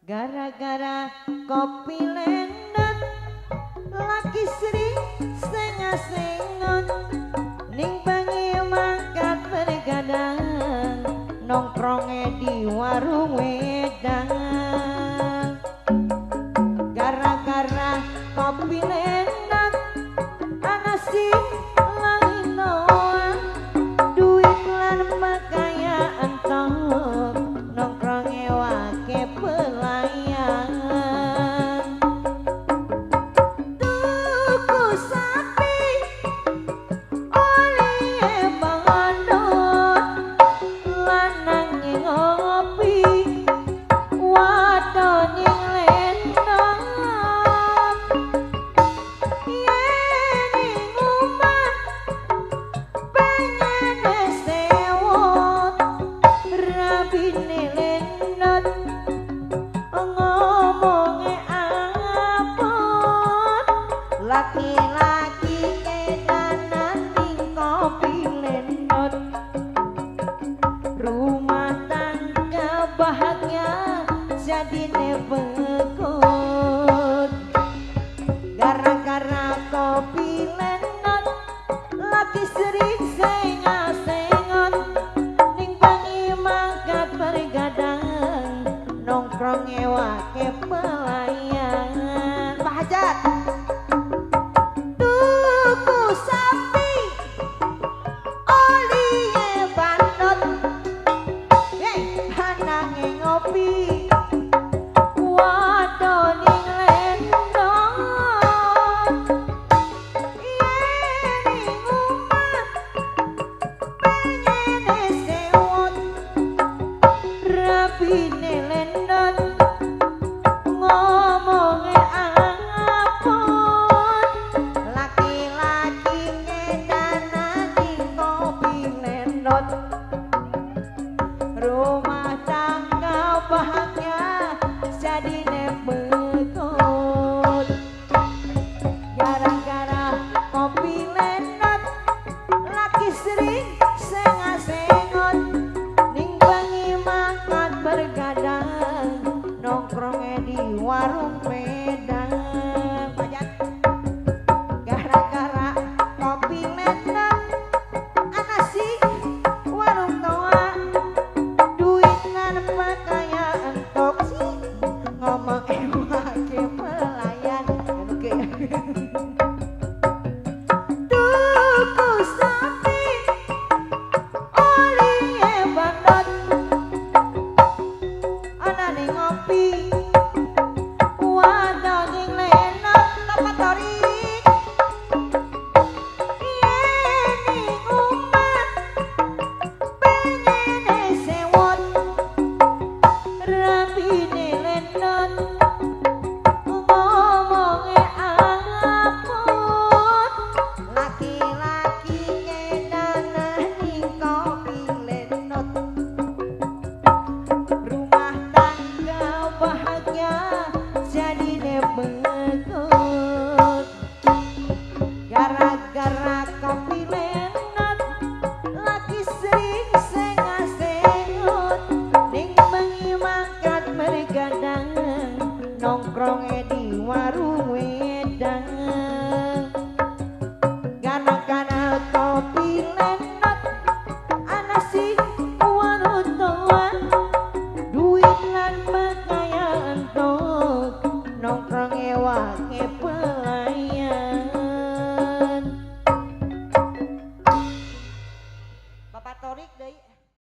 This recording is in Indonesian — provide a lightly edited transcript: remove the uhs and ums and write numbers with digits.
Gara-gara kopi lendot laki sering sengat-sengot ning bengi mangkat bergadang nongkronge di warung wedang. Gara-gara kopi lendot ana sing lalinoan duit lan pakaian tok nongkronge wake pelayan. Tuku sapi oli bandot lanang ngopi wadon lendot yen ngumah pengen sewot rabine lendot ngomonge apot laki-laki kedanan ning kopi lendot rumah tangga bahagia jadine bekut. Gara-gara kopi lendot laki sering sengat-sengot ning bengi mangkat bergadang nongkrong wake pelayan. Pak Hajat tuku sapi oli bandot anange ngopi wadon lendot yen ngumah pengen sewot rabine lendot ngomonge apot laki-laki ngedanan ning kopi lendot rumah tangga bahagia jadine bekut. Gara-gara kopi lendot laki sering sengat-sengot ning bengi mangkat bergadang nongkronge di warung